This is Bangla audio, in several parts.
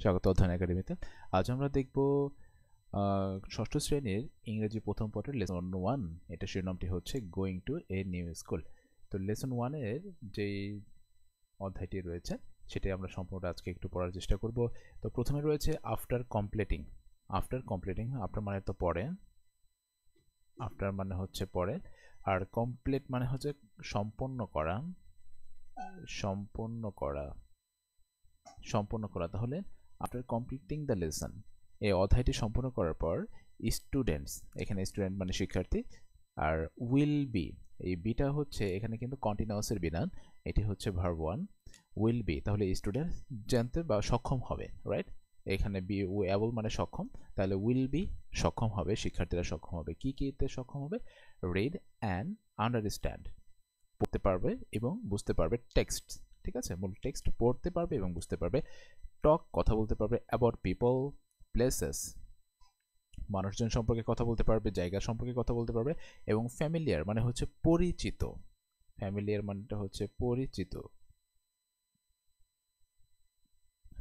স্বাগত অধ্যয়ন একাডেমিতে। আজ আমরা দেখব ষষ্ঠ শ্রেণীর ইংরেজি প্রথম পত্রের লেসন 1। এটা শিরোনামটি হচ্ছে going to a new school. তো লেসন 1 এর যেই অধ্যায়টি রয়েছে সেটাই আমরা সম্পূর্ণটা আজকে একটু পড়ার চেষ্টা করব। তো প্রথমে রয়েছে আফটার কমপ্লিটিং। আফটার মানে তো পরে, আফটার মানে হচ্ছে পরে, আর কমপ্লিট মানে হচ্ছে সম্পন্ন করা, তাহলে আফটার কমপ্লিটিং দ্য লেসন, এই অধ্যায়টি সম্পূর্ণ করার পর স্টুডেন্টস, এখানে স্টুডেন্ট মানে শিক্ষার্থী, আর উইল বি, এই বিটা হচ্ছে এখানে কিন্তু কন্টিনিউয়াসের বিধান, এটি হচ্ছে ভার্ব 1। উইল বি তাহলে স্টুডেন্ট জানতে বা সক্ষম হবে, রাইট। এখানে বি অ্যাবল মানে সক্ষম, তাহলে উইল বি সক্ষম হবে, শিক্ষার্থীরা সক্ষম হবে কি কিতে সক্ষম হবে? রিড অ্যান্ড আন্ডারস্ট্যান্ড, পড়তে পারবে এবং বুঝতে পারবে টেক্সট, ঠিক আছে, মূল টেক্সট পড়তে পারবে এবং বুঝতে পারবে। টক কথা বলতে পারবে অ্যাবাউট পিপল, প্লেসেস মানুষজন সম্পর্কে কথা বলতে পারবে, জায়গা সম্পর্কে কথা বলতে পারবে, এবং ফ্যামিলিয়ার মানে হচ্ছে পরিচিত, ফ্যামিলিয়ার মানেটা হচ্ছে পরিচিত,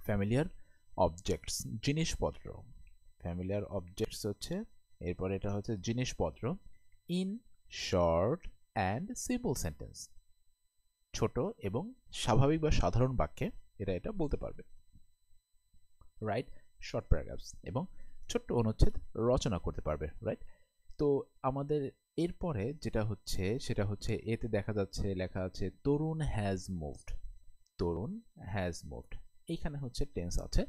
ফ্যামিলিয়ার অবজেক্টস জিনিসপত্র, ফ্যামিলিয়ার অবজেক্টস হচ্ছে, এরপর এটা হচ্ছে জিনিসপত্র। In short and simple sentence, ছোট এবং স্বাভাবিক বা সাধারণ বাক্যে এটা বলতে পারবে। রাইট শর্ট প্যারাগ্রাফস এবং ছোট্ট অনুচ্ছেদ রচনা করতে পারবে, রাইট। তো আমাদের এরপরে যেটা হচ্ছে সেটা হচ্ছে এতে দেখা যাচ্ছে লেখা আছে Tarun has moved, Tarun has moved, এইখানে হচ্ছে টেন্স আছে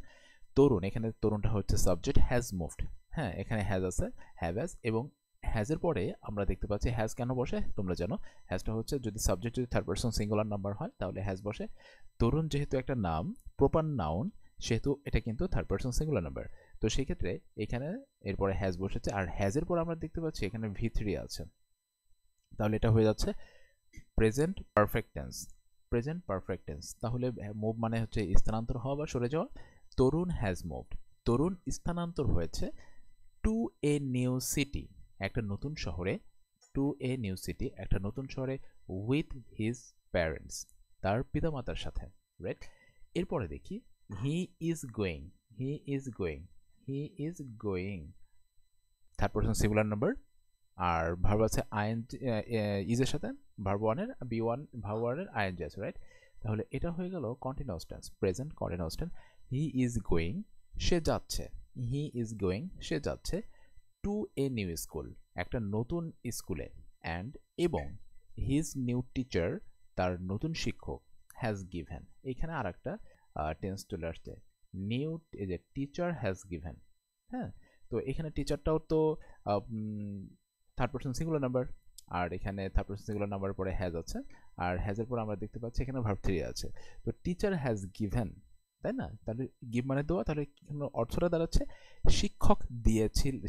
তরুণ, এখানে তরুণটা হচ্ছে সাবজেক্ট, হ্যাজ মুভড, হ্যাঁ এখানে হ্যাজ আছে, হ্যাভ হ্যাজ, এবং হ্যাজের পরে আমরা দেখতে পাচ্ছি হ্যাজ কেন বসে তোমরা জানো, হ্যাজটা হচ্ছে যদি সাবজেক্ট যদি থার্ড পারসন সিঙ্গুলার নাম্বার হয় তাহলে হ্যাজ বসে। তরুণ যেহেতু একটা নাম, প্রপার নাউন, সেহেতু এটা কিন্তু থার্ড পারসন সিঙ্গুলার নাম্বার, তো সেই ক্ষেত্রে এখানে এরপরে হ্যাজ বসেছে, আর হ্যাজের পর আমরা দেখতে পাচ্ছি এখানে V3 আছে, তাহলে এটা হয়ে যাচ্ছে present perfect tense, present perfect tense. তাহলে মুভ মানে হচ্ছে স্থানান্তর হওয়া বা সরে যাওয়া। তরুণ হ্যাজ মুভড, তরুণ স্থানান্তর হয়েছে টু এ নিউ সিটি, একটা নতুন শহরে, টু এ নিউ সিটি একটা নতুন শহরে, উইথ হিজ প্যারেন্টস তার পিতামাতার সাথে, রাইট। এরপরে দেখি he is going, he is going, he is going third person singular number, আর ভার্ব আছে আইএনজি ইজের সাথে, ভার্ব 1 এর B1 ভার্ব 1 এর আইএনজি আছে, রাইট। তাহলে এটা হয়ে গেল continuous tense, present continuous tense. He is going সে যাচ্ছে, হি ইজ গোয়িং সে যাচ্ছে টু এ নিউ স্কুল একটা নতুন স্কুলে, অ্যান্ড এবং হিজ নিউ টিচার তার নতুন শিক্ষক, হ্যাজ গিভেন, এখানে আর একটা টেন্স চলে আসছে, নিউ এই যে টিচার হ্যাজ গিভেন, হ্যাঁ। তো এখানে টিচারটাও তো থার্ড পারসন সিঙ্গুলার নাম্বার, আর এখানে থার্ড পারসন সিঙ্গুলার নাম্বার পরে হ্যাজ আছে, আর হ্যাজের পর আমরা দেখতে পাচ্ছি এখানে ভার্ব 3 আছে। তো টিচার হ্যাজ গিভেন, তাই না, তাহলে গিভ মানে দেওয়া, তাহলে অর্থটা দাঁড়াচ্ছে শিক্ষক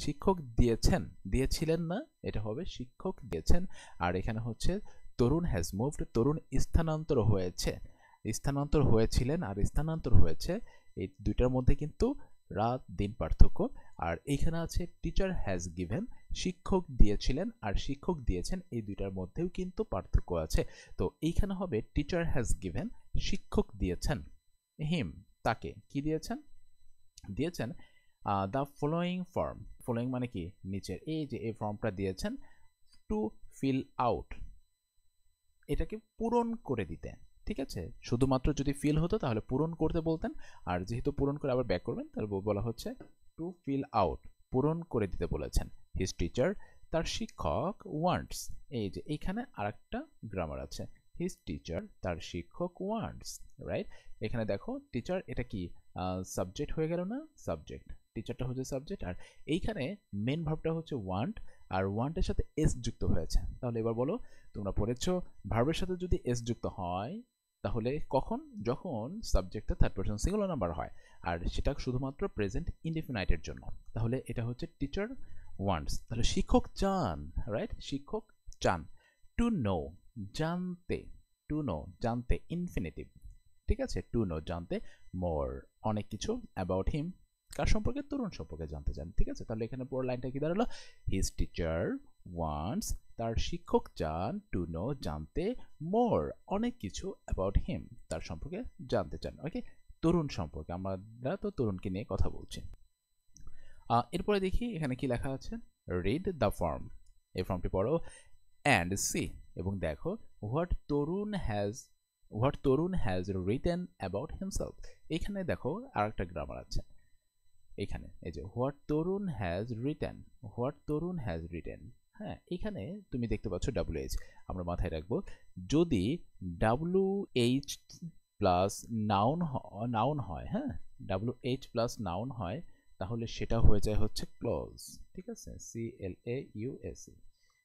শিক্ষক দিয়েছেন, দিয়েছিলেন না, এটা হবে শিক্ষক দিয়েছেন। আর এখানে হচ্ছে তরুণ হ্যাজ মুভড, তরুণ স্থানান্তর হয়েছে, স্থানান্তর হয়েছিলেন আর স্থানান্তর হয়েছে, এই দুইটার মধ্যে কিন্তু রাত দিন পার্থক্য। আর এইখানে আছে টিচার হ্যাজ গিভেন, শিক্ষক দিয়েছিলেন আর শিক্ষক দিয়েছেন, এই দুইটার মধ্যেও কিন্তু পার্থক্য আছে। তো এইখানে হবে টিচার হ্যাজ গিভেন, শিক্ষক দিয়েছেন, হিম তাকে কি দিয়েছেন, দিয়েছেন দ্য ফলোয়িং ফর্ম, ফলোয়িং মানে কি নিচের, এই যে এই ফর্মটা দিয়েছেন টু ফিল আউট, এটাকে পূরণ করে দিতে, ঠিক আছে। শুধুমাত্র যদি ফিল হতো তাহলে পূরণ করতে বলতেন, আর যেহেতু পূরণ করে আবার ব্যাক করবেন তাহলে বলা হচ্ছে টু ফিল আউট, পূরণ করে দিতে বলেছেন। হিজ টিচার তার শিক্ষক, ওয়ান্টস, এই যে এইখানে আরেকটা গ্রামার আছে, হিজ টিচার তার শিক্ষক ওয়ান্টস, রাইট। এখানে দেখো টিচার এটা কি সাবজেক্ট হয়ে গেল না, সাবজেক্ট, টিচারটা হচ্ছে সাবজেক্ট, আর এইখানে মেন ভার্বটা হচ্ছে ওয়ান্ট, আর ওয়ান্টের সাথে এস যুক্ত হয়েছে। তাহলে এবার বলো, তোমরা পড়েছো ভার্বের সাথে যদি এস যুক্ত হয় তাহলে কখন, যখন সাবজেক্টটা থার্ড পারসন সিঙ্গুলার নাম্বার হয়, আর সেটা শুধুমাত্র প্রেজেন্ট ইনডিফিনাইটের জন্য। তাহলে এটা হচ্ছে টিচার ওয়ান্টস, তাহলে শিক্ষক চান, রাইট, শিক্ষক চান। টু নো জানতে, টু নো জানতে ইনফিনিটিভ, ঠিক আছে, টু নো জানতে, মোর অনেক কিছু, অ্যাবাউট হিম কার সম্পর্কে, তরুণ সম্পর্কে জানতে চান, ঠিক আছে। তাহলে এখানে পুরো লাইনটা কি দাঁড়ালো, হিজ টিচার ওয়ান্টস তার শিক্ষক চান, টু নো জানতে, মোর অনেক কিছু, অ্যাবাউট হিম তার সম্পর্কে জানতে চান, ওকে। তরুণ সম্পর্কে, আমরা তো তরুণকে নিয়ে কথা বলছি। এরপরে দেখি এখানে কি লেখা আছে, রিড দ্য ফর্ম, এই ফর্মটি পড়ো অ্যান্ড সি, এবং দেখো what Tarun has written about himself. এখানে দেখো আর একটা গ্রামার আছে, এখানে এই যে হোয়াট তরুণ হ্যাজ রিটেন। হ্যাঁ, এখানে তুমি দেখতে পাচ্ছ WH, আমরা মাথায় রাখবো যদি WH প্লাস নাউন হয়, হ্যাঁ, WH প্লাস নাউন হয়, তাহলে সেটা হয়ে যায় হচ্ছে ক্লোজ, ঠিক আছে, CLAUS,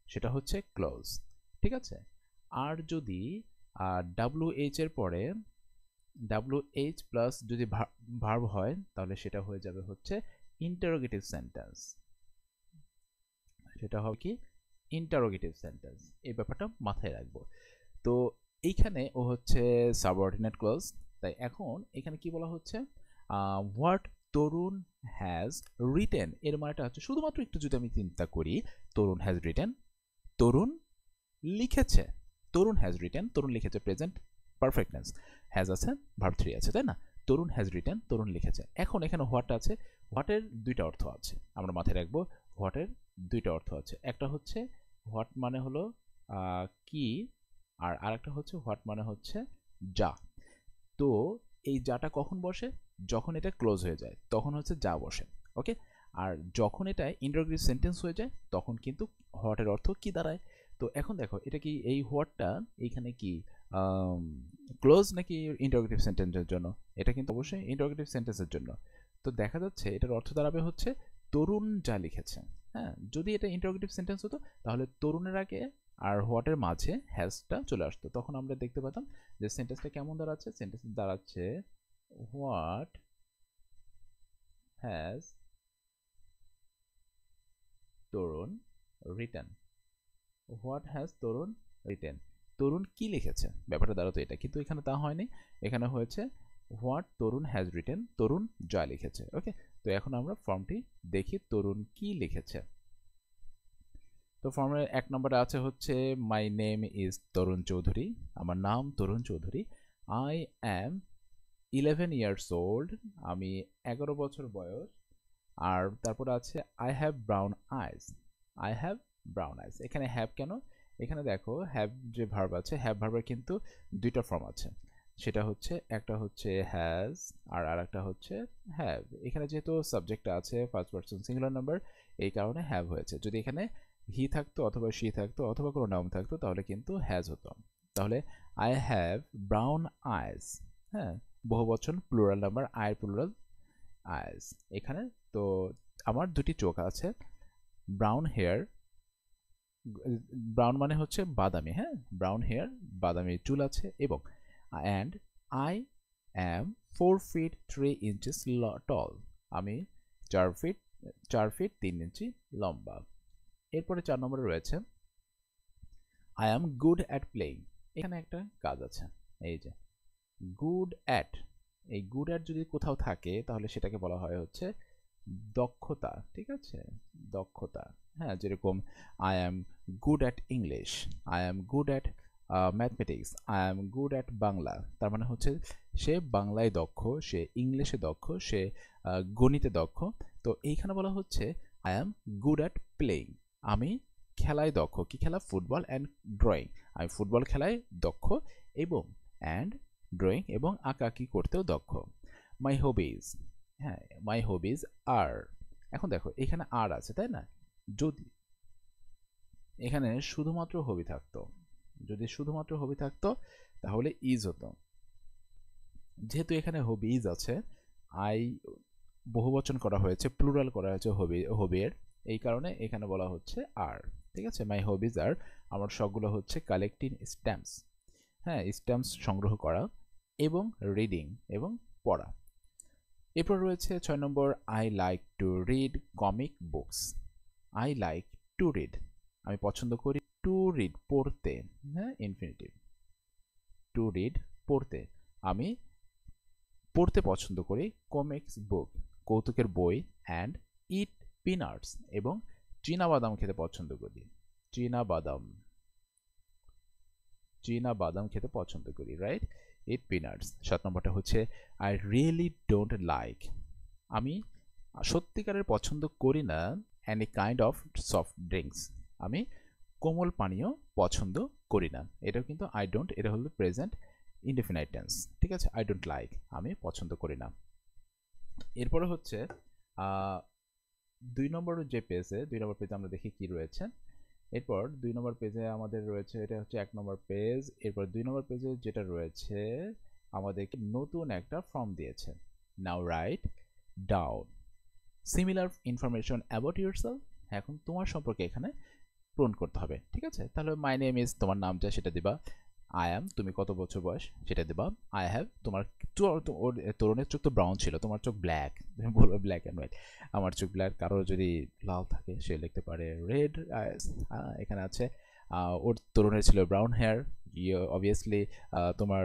সেটা হচ্ছে ক্লোজ, ঠিক আছে। আর যদি WH এর পরে WH প্লাস যদি ভার্ব হয়, তাহলে সেটা হয়ে যাবে হচ্ছে ইন্টারোগেটিভ সেন্টেন্স, সেটা হবে কি ইন্টারোগেটিভ সেন্টেন্স। এই ব্যাপারটা মাথায় রাখবো। তো এইখানে ও হচ্ছে সাবঅর্ডিনেট ক্লজ, তাই এখন এখানে কি বলা হচ্ছে, হোয়াট তরুণ হ্যাজ রিটেন, এর মানেটা হচ্ছে শুধুমাত্র একটু যদি আমি চিন্তা করি, তরুণ হ্যাজ রিটেন, তরুণ লিখেছে, তরুণ হ্যাজ রিটেন, তরুণ লিখেছে প্রেজেন্ট পারফেক্ট টেন্স, হ্যাজ আছে, ভার্ব 3 আছে, তাই না, তরুণ হ্যাজ রিটেন, তরুণ লিখেছে। এখন এখানে হোয়াট আছে, হোয়াটের দুইটা অর্থ আছে, আমরা মাথায় রাখবো হোয়াটের দুইটা অর্থ আছে, একটা হচ্ছে হোয়াট মানে হলো কি, আর আরেকটা হচ্ছে হোয়াট মানে হচ্ছে যা। তো এই যাটা কখন বসে, যখন এটা ক্লোজ হয়ে যায় তখন হচ্ছে যা বসে, ওকে। আর যখন এটা ইন্টারোগেটিভ সেন্টেন্স হয়ে যায় তখন কিন্তু হোয়াটের অর্থ কি দাঁড়ায়। তো এখন দেখো এটা কি এই হোয়াটটা এইখানে কি ক্লোজ নাকি ইন্টারোগেটিভ সেন্টেন্সের জন্য, এটা কিন্তু অবশ্যই ইন্টারোগেটিভ সেন্টেন্সের জন্য। তো দেখা যাচ্ছে এটার অর্থ দাঁড়াবে হচ্ছে তরুণ যা লিখেছে। হ্যাঁ, যদি এটা ইন্টারোগেটিভ সেন্টেন্স হতো তাহলে তরুণের আগে আর হোয়াটের মাঝে হ্যাজটা চলে আসতো, তখন আমরা দেখতে পেতাম যে সেন্টেন্সটা কেমন দাঁড়াচ্ছে, সেন্টেন্স দাঁড়াচ্ছে what has Tarun written, what has Tarun written, Tarun কি লিখেছে, ব্যাপারটা দাঁড়াতো এটা, কিন্তু এখানে তা হয়নি, এখানে হয়েছে হোয়াট তরুণ হ্যাজ রিটেন, তরুণ যা লিখেছে, ওকে। তো এখন আমরা ফর্মটি দেখি তরুণ কি লিখেছে। তো ফর্মের 1 নম্বরে আছে হচ্ছে my name is Tarun Chowdhury, আমার নাম Tarun Chowdhury, I am 11 years old, আমি 11 বছর বয়স, আর তারপরে আছে I have brown eyes, I have brown eyes. এখানে হ্যাভ কেন, এখানে দেখো হ্যাভ যে ভার্ব আছে, হ্যাভ ভার্বের কিন্তু দুইটা ফর্ম আছে, সেটা হচ্ছে একটা হচ্ছে হ্যাজ আর আরেকটা হচ্ছে হ্যাভ। এখানে যেহেতু সাবজেক্টটা আছে ফার্স্ট পারসন সিঙ্গুলার নাম্বার, এই কারণে হ্যাভ হয়েছে। যদি এখানে হি থাকতো অথবা শি থাকতো অথবা কোনো নাউন থাকতো তাহলে কিন্তু হ্যাজ হতো। তাহলে আই হ্যাভ ব্রাউন আইজ, হ্যাঁ, বহুবচন প্লুরাল নাম্বার, আই প্লুরাল আইজ এখানে। তো আমার দুটি চোখ আছে, ব্রাউন হেয়ার, ব্রাউন মানে হচ্ছে বাদামি, হ্যাঁ, ব্রাউন হেয়ার বাদামি চুল আছে, এবং and I am 4 feet 3 inches টল, আমি 4 ফিট 3 ইঞ্চি লম্বা। এরপরে 4 নম্বরে রয়েছে I am good at playing, এখানে একটা কাজ আছে, এই যে গুড অ্যাট, এই গুড অ্যাট যদি কোথাও থাকে তাহলে সেটাকে বলা হয় হচ্ছে দক্ষতা, ঠিক আছে, দক্ষতা। হ্যাঁ, যেরকম I am good at English, I am good at mathematics, I am good at Bangla, তার মানে হচ্ছে সে বাংলায় দক্ষ, সে ইংলিশে দক্ষ, সে গণিতে দক্ষ। তো এইখানে বলা হচ্ছে I am good at playing, আমি খেলায় দক্ষ, কি খেলা, ফুটবল অ্যান্ড ড্রয়িং, আমি ফুটবল খেলায় দক্ষ এবং অ্যান্ড ড্রয়িং এবং আঁকাআঁকি করতেও দক্ষ। মাই হবিজ, হ্যাঁ, মাই হবিজ আর, এখন দেখো এখানে আর আছে তাই না, যদি এখানে শুধুমাত্র হবি থাকতো, যদি শুধুমাত্র হবি থাকতো তাহলে ইজ হতো, যেহেতু এখানে হবিজ আছে, আই বহুবচন করা হয়েছে, প্লুরাল করা হয়েছে হবির, এই কারণে এখানে বলা হচ্ছে আর, ঠিক আছে। মাই হবিজ আর, আমার শখগুলো হচ্ছে কালেক্টিং স্ট্যাম্পস, হ্যাঁ, স্ট্যাম্পস সংগ্রহ করা এবং রিডিং এবং পড়া। এরপর রয়েছে 6 নম্বর I like to read comic books, I like to read, আমি পছন্দ করি, টু রিড পড়তে, হ্যাঁ, ইনফিনিটিভ, টু রিড পড়তে, আমি পড়তে পছন্দ করি, কমিক্স বুক কৌতুকের বই, অ্যান্ড ইট পিনাটস এবং চীনাবাদাম খেতে পছন্দ করি, চীনাবাদাম খেতে পছন্দ করি, রাইট। ইট পিনাটস। 7 নম্বরটা হচ্ছে আই রিয়েলি ডোন্ট লাইক, আমি সত্যিকারের পছন্দ করি না any kind of soft drinks, আমি কোমল পানীয় পছন্দ করি না। এটাও কিন্তু আই ডোন্ট, এটা হলো প্রেজেন্ট ইনডেফিনাইট টেন্স, ঠিক আছে। আই ডোন্ট লাইক, আমি পছন্দ করি না। এরপরে হচ্ছে 2 নম্বর যে পেজে, 2 নম্বর পেজে আমরা দেখি কি রয়েছে। এরপর 2 নম্বর পেজে আমাদের রয়েছে, এটা হচ্ছে 1 নম্বর পেজ। এরপর 2 নম্বর পেজে যেটা রয়েছে আমাদেরকে নতুন একটা ফর্ম দিয়েছে। Now write down similar information about yourself. এখন তোমার সম্পর্কে এখানে পূরণ করতে হবে, ঠিক আছে। তাহলে মাই নেম ইজ, তোমার নাম যা সেটা দিবা। আই অ্যাম, তুমি কত বছর বয়স সেটা দিবা। আই হ্যাভ, তোমার তরুণের চোখ তো ব্রাউন ছিল, তোমার চোখ ব্ল্যাক, তুমি বলবে ব্ল্যাক অ্যান্ড হোয়াইট। আমার চোখ ব্ল্যাক, কারো যদি লাল থাকে সে লিখতে পারে রেড আইস। এখানে আছে ওর তরুণের ছিল ব্রাউন হেয়ার, অবভিয়াসলি তোমার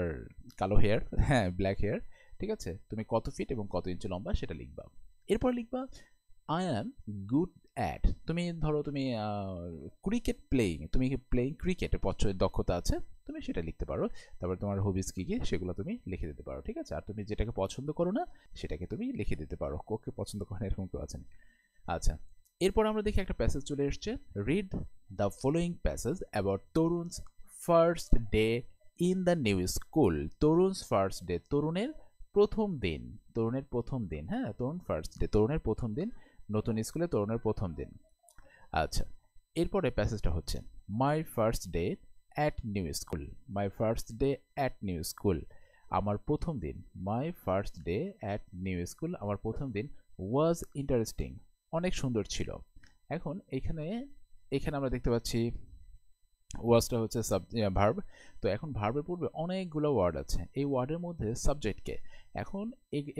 কালো হেয়ার, হ্যাঁ ব্ল্যাক হেয়ার, ঠিক আছে। তুমি কত ফিট এবং কত ইঞ্চি লম্বা সেটা লিখবা। এরপর লিখবা আই অ্যাম গুড অ্যাট, তুমি ধরো তুমি ক্রিকেট প্লেয়িং, তুমি প্লেয়িং ক্রিকেটে দক্ষতা আছে, তুমি সেটা লিখতে পারো। তারপর তোমার হবিস কী কী সেগুলো তুমি লিখে দিতে পারো, ঠিক আছে। আর তুমি যেটাকে পছন্দ করো না সেটাকে তুমি লিখে দিতে পারো। কোকে পছন্দ করে না এরকম কেউ আছেন? আচ্ছা, এরপর আমরা দেখি একটা প্যাসেজ চলে এসছে। Read the following passage about Tarun's first day in the new school. Tarun's first day, তরুণের প্রথম দিন, তরুণের প্রথম দিন, হ্যাঁ তরুণ ফার্স্ট ডে, তরুণের প্রথম দিন নতুন স্কুলে, তরুণের প্রথম দিন। আচ্ছা, এরপরে প্যাসেজটা হচ্ছে মাই first day at new school. My first day at new school, আমার প্রথম দিন। মাই first day at new school, আমার প্রথম দিন। ওয়াজ ইন্টারেস্টিং, অনেক সুন্দর ছিল। এখন এখানে আমরা দেখতে পাচ্ছি ওয়াজটা হচ্ছে ভার্ব। তো এখন ভার্বের পূর্বে অনেকগুলো ওয়ার্ড আছে, এই ওয়ার্ডের মধ্যে সাবজেক্টকে, এখন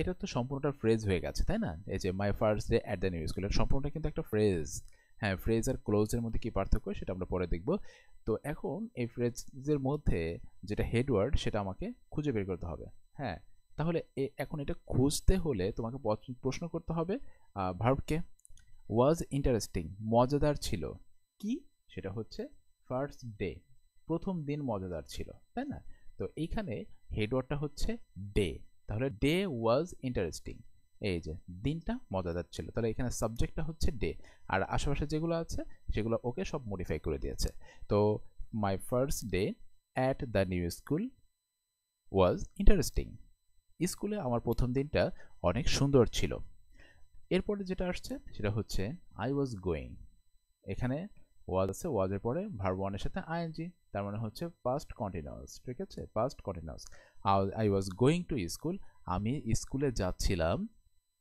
এটা তো সম্পূর্ণটা ফ্রেজ হয়ে গেছে, তাই না? এই যে মাই first day at the new school, এটা সম্পূর্ণটা কিন্তু একটা ফ্রেজ। হ্যাঁ, ফ্রেজ আর ক্লোজের মধ্যে কি পার্থক্য সেটা আমরা পরে দেখব। তো এখন এই ফ্রেজের মধ্যে যেটা হেডওয়ার্ড সেটা আমাকে খুঁজে বের করতে হবে। হ্যাঁ, তাহলে এখন এটা খুঁজতে হলে তোমাকে প্রশ্ন করতে হবে ভার্বকে। ওয়াজ ইন্টারেস্টিং, মজাদার ছিল। কি? সেটা হচ্ছে ফার্স্ট ডে, প্রথম দিন মজাদার ছিল, তাই না? তো এইখানে হেডওয়ার্ডটা হচ্ছে ডে, তাহলে ডে ওয়াজ ইন্টারেস্টিং, এই যে দিনটা মজাদার ছিল, তাহলে এখানে সাবজেক্টটা হচ্ছে ডে। আর আশেপাশে যেগুলো আছে সেগুলো ওকে সব মডিফাই করে দিয়েছে। তো মাই first day at the new school was interesting, স্কুলে আমার প্রথম দিনটা অনেক সুন্দর ছিল। এরপরে যেটা আসছে সেটা হচ্ছে আই ওয়াজ গোয়িং, এখানে ওয়াজ আছে, ওয়াজের পরে ভার্ব ওয়ানের সাথে আইএনজি, তার মানে হচ্ছে পাস্ট কন্টিনিউয়াস, ঠিক আছে, past continuous. I was going to school, আমি স্কুলে যাচ্ছিলাম,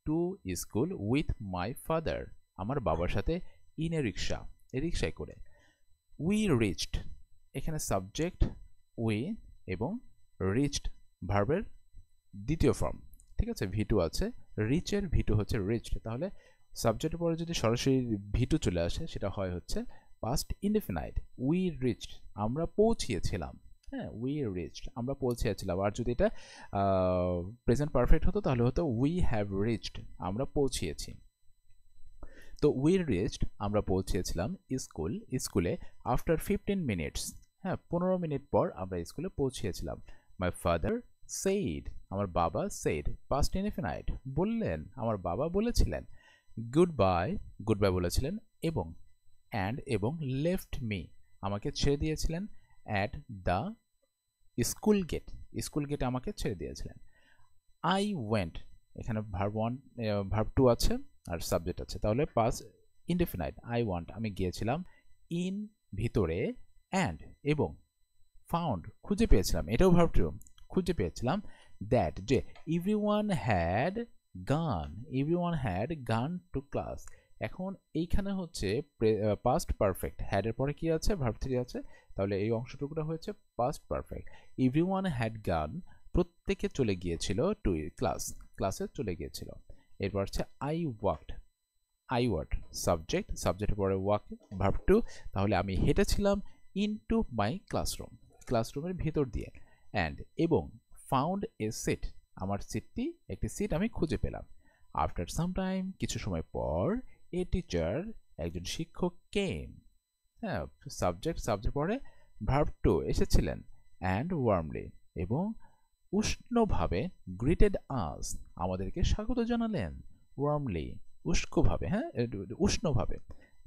two school with my father, আমার বাবার সাথে, ইন এ রিক্সা, রিক্সায় করে। উই রিচড, এখানে সাবজেক্ট উই এবং রিচড ভার্বের দ্বিতীয় ফর্ম, ঠিক আছে, ভি2 আছে, রিচের ভি2 হচ্ছে রিচড, তাহলে সাবজেক্টের পরে যদি সরাসরি ভি2 চলে আসে সেটা হয় হচ্ছে পাস্ট ইনডেফিনাইট। উই রিচড, আমরা পৌঁছিয়েছিলাম, হ্যাঁ উই রিচড, আমরা পৌঁছিয়েছিলাম। আর যদি এটা প্রেজেন্ট পারফেক্ট হতো তাহলে হতো উই হ্যাভ রিচড, আমরা পৌঁছিয়েছি। তো উই রিচড, আমরা পৌঁছিয়েছিলাম স্কুলে আফটার 15 মিনিটস, হ্যাঁ 15 মিনিট পর আমরা স্কুলে পৌঁছিয়েছিলাম। মাই ফাদার সেইড, আমার বাবা সেইড, পাস্ট ইনডেফিনাইট, বললেন, আমার বাবা বলেছিলেন। গুড বাই বলেছিলেন, এবং এবং লেফট মি, আমাকে ছেড়ে দিয়েছিলেন। অ্যাট দ্য স্কুল গেটে আমাকে ছেড়ে দিয়েছিলেন। আই ওয়েন্ট, এখানে ভার্ব 2 আছে আর সাবজেক্ট আছে, তাহলে পাস্ট ইনডেফিনাইট। আই ওয়ান্ট, আমি গিয়েছিলাম। ইন, ভিতরে। অ্যান্ড, এবং। ফাউন্ড, খুঁজে পেয়েছিলাম, এটাও ভার্ব 2, খুঁজে পেয়েছিলাম। দ্যাট, যে। Everyone had gone to class, এখন এইখানে হচ্ছে পাস্ট পারফেক্ট, হ্যাডের পরে কি আছে, ভার্ব 3 আছে, তাহলে এই অংশটুকুটা হয়েছে পাস্ট পারফেক্ট। এভরিওয়ান হ্যাড গান, প্রত্যেকে চলে গিয়েছিল টু ক্লাসে চলে গিয়েছিল। এরপর হচ্ছে আই ওয়ার্ড সাবজেক্টের পরে ওয়াক ভার্ব 2, তাহলে আমি হেঁটেছিলাম ইনটু মাই ক্লাসরুমের ভিতর দিয়ে। অ্যান্ড, এবং ফাউন্ড এ সিট, আমার একটি সিট আমি খুঁজে পেলাম। আফটার সাম টাইম, কিছু সময় পর, এ টিচার, একজন শিক্ষক, কেম, হ্যাঁ সাবজেক্ট পরে ভার্ব 2 এসেছিলেন। অ্যান্ড ওয়ার্মলি, এবং উষ্ণভাবে গ্রিটেড আস, আমাদেরকে স্বাগত জানালেন। ওয়ার্মলি, উষ্ণভাবে, হ্যাঁ, উষ্ণভাবে।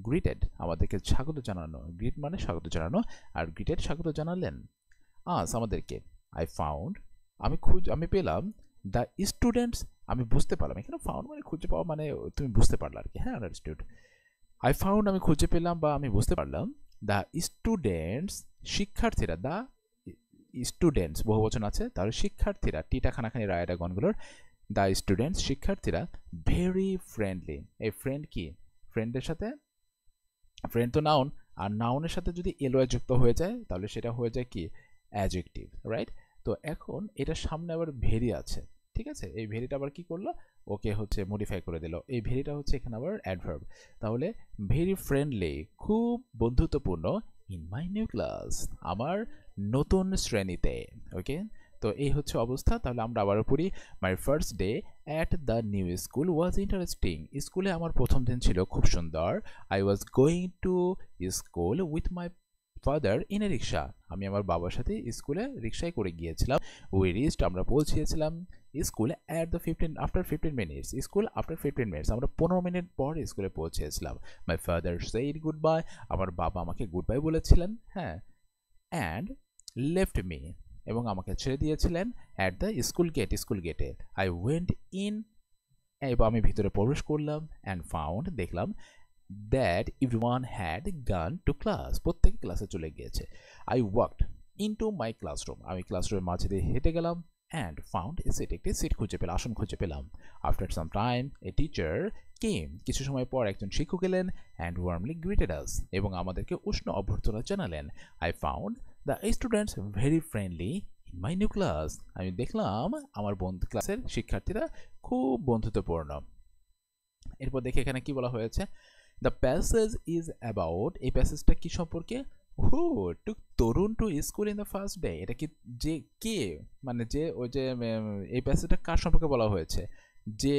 গ্রিটেড আমাদেরকে স্বাগত জানানো, গ্রিট মানে স্বাগত জানানো, আর গ্রিটেড স্বাগত জানালেন আস আমাদেরকে। আই ফাউন্ড, আমি পেলাম দ্য স্টুডেন্টস, আমি বুঝতে পারলাম, এখানে ফাউন্ড মানে খুঁজে পাওয়া, মানে তুমি বুঝতে পারলে আর কি, হ্যাঁ, আন্ডারস্টুড। আই ফাউন্ড আমি খুঁজে পেলাম বা আমি বুঝতে পারলাম, দ্য স্টুডেন্টস শিক্ষার্থীরা, দ্য স্টুডেন্টস বহু বচন আছে, তাহলে শিক্ষার্থীরা, টিটা খানাখানি রায়টা গণগুলোর, দ্য স্টুডেন্টস শিক্ষার্থীরা ভেরি ফ্রেন্ডলি। এই ফ্রেন্ড কি, ফ্রেন্ডের সাথে, ফ্রেন্ড তো নাউন, আর নাউনের সাথে যদি এলওয়াই যুক্ত হয়ে যায় তাহলে সেটা হয়ে যায় কি, অ্যাডজেক্টিভ, রাইট। তো এখন এটার সামনে আবার ভেরি আছে, ঠিক আছে, এই ভেরিটা আবার কি করলো, ওকে হচ্ছে মডিফাই করে দিল, এই ভেরিটা হচ্ছে এখানে আবার অ্যাডভার্ব। তাহলে ভেরি ফ্রেন্ডলি, খুব বন্ধুত্বপূর্ণ, ইন মাই নিউ ক্লাস, আমার নতুন শ্রেণীতে। ওকে, তো এই হচ্ছে অবস্থা। তাহলে আমরা আবারও পড়ি। My first day at the new school was interesting, স্কুলে আমার প্রথম দিন ছিল খুব সুন্দর। I was going to school with my father in a rickshaw, আমি আমার বাবার সাথে স্কুলে রিক্সায় করে গিয়েছিলাম। উই রিচড, আমরা পৌঁছিয়েছিলাম school at the 15 minutes, school after 15 minutes, আমরা 15 মিনিট পর স্কুলে পৌঁছেছিলাম। My father said goodbye, আমার বাবা আমাকে গুড বাই বলেছিলেন, হ্যাঁ, অ্যান্ড লেফট মি, এবং আমাকে ছেড়ে দিয়েছিলেন at the school gate, school গেটে। আই ওয়েন্ট ইন, এবং আমি ভিতরে প্রবেশ করলাম, অ্যান্ড ফাউন্ড, দেখলাম, that everyone had gone to class, প্রত্যেকে ক্লাসে চলে গিয়েছে। I walked into my classroom, আমি ক্লাসরুমের মাঝে দিয়ে হেঁটে গেলাম, অ্যান্ড ফাউন্ড এ সিট, একটি সিট খুঁজে পেলাম, আসন খুঁজে পেলাম। After some time a teacher came, কিছু সময় পর একজন শিক্ষক এলেন, অ্যান্ড ওয়ার্মলি গ্রিটেড আস, এবং আমাদেরকে উষ্ণ অভ্যর্থনা জানালেন। I found the students very friendly in my new class, আমি দেখলাম আমার বন্ধু ক্লাসের শিক্ষার্থীরা খুব বন্ধুত্বপূর্ণ। এরপর দেখে এখানে কি বলা হয়েছে, দ্য প্যাসেজ ইজ অ্যাবাউট, এই প্যাসেজটা কি সম্পর্কে, who took Tarun to school in the first day, এটা কি, যে কে, মানে যে ওই যে এই প্যাসেজটা কার সম্পর্কে বলা হয়েছে, যে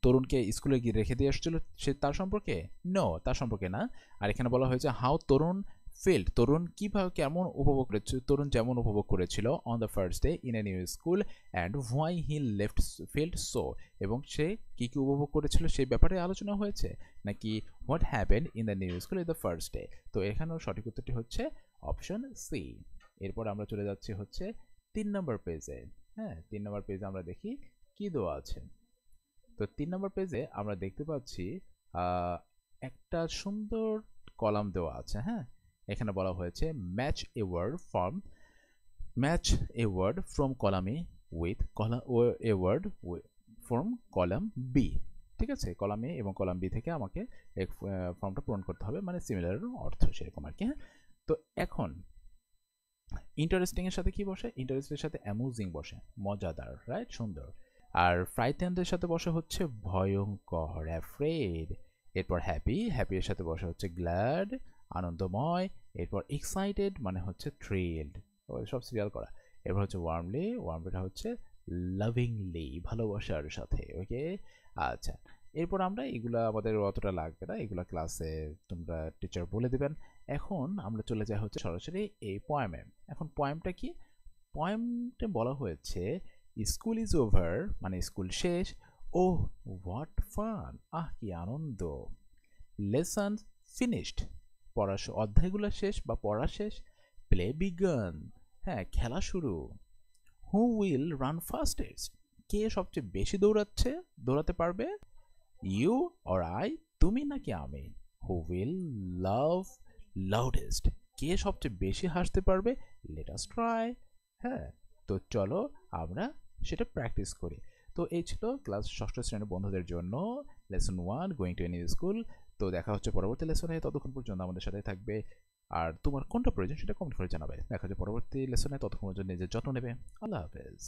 তরুণকে স্কুলে গিয়ে রেখে দিয়ে আসছিল সে, তার সম্পর্কে, নো, তার সম্পর্কে না। আর এখানে বলা হয়েছে হাউ তরুণ ফিল্ড, তরুণ কিভাবে, কেমন উপভোগ করেছিল, তরুণ যেমন উপভোগ করেছিল on the first day in a new school, and why he left field so, এবং সে কি কি উপভোগ করেছিল সেই ব্যাপারে আলোচনা হয়েছে, নাকি what happened in the new school in the first day. তো এখানেও সঠিক উত্তরটি হচ্ছে অপশন সি। এরপর আমরা চলে যাচ্ছি হচ্ছে 3 নম্বর পেজে। হ্যাঁ, 3 নম্বর পেজে আমরা দেখি কি দেওয়া আছে। তো 3 নম্বর পেজে আমরা দেখতে পাচ্ছি একটা সুন্দর কলাম দেওয়া আছে। হ্যাঁ, এখানে বলা হয়েছে match a word from column A with a word from column B. ঠিক আছে, কলাম এ এবং কলাম বি থেকে আমাকে ফর্মটা পূরণ করতে হবে, মানে সিমিলার অর্থ সেরকম আর কি। হ্যাঁ, তো এখন ইন্টারেস্টিং এর সাথে কি বসে, ইন্টারেস্টিং এর সাথে অ্যামুজিং বসে, মজাদার, রাইট, সুন্দর। আর ফ্রাইটেন্ডের সাথে বসে হচ্ছে ভয়ঙ্কর, অ্যাফ্রেড। এরপর হ্যাপি এর সাথে বসে হচ্ছে গ্ল্যাড, আনন্দময়। এরপর এক্সাইটেড মানে হচ্ছে থ্রিলড, সব সিরিয়াল করা। এরপর হচ্ছে ওয়ার্মলিটা হচ্ছে লাভিংলি, ভালোবাসার সাথে। ওকে, আচ্ছা, এরপর আমরা এগুলা, আমাদের অতটা লাগবে না, এগুলা ক্লাসে তোমরা টিচার বলে দিবেন। এখন আমরা চলে যাই হচ্ছে সরাসরি এই পয়েমে। এখন পয়েমটা কি, পয়েমটা বলা হয়েছে স্কুল ইজ ওভার, মানে স্কুল শেষ। ও হোয়াট ফান, আহ কি আনন্দ। লেসন ফিনিশড, অধ্যায়গুলো শেষ বা পড়া শেষ। প্লে বিগান, হ্যাঁ, খেলা শুরু। হু উইল রান ফাস্টেস্ট, কে সবচেয়ে বেশি দৌড়াতে পারবে। ইউ অর আই, তুমি নাকি আমি। হু উইল লাভ লাউডেস্ট, কে সবচেয়ে বেশি হাসতে পারবে। লেট আস ট্রাই, হ্যাঁ, তো চলো আমরা সেটা প্র্যাকটিস করি। তো এই ছিল ক্লাস ষষ্ঠ শ্রেণীর বন্ধুদের জন্য lesson 1 going to a new school. তো দেখা হচ্ছে পরবর্তী লেসনে, ততক্ষণ পর্যন্ত আমাদের সাথে থাকবে। আর তোমার কোনটা প্রয়োজন সেটা কমেন্ট করে জানাবে। দেখা হচ্ছে পরবর্তী লেসনে, ততক্ষণ পর্যন্ত নিজের যত্ন নেবে। আল্লাহ হাফেজ।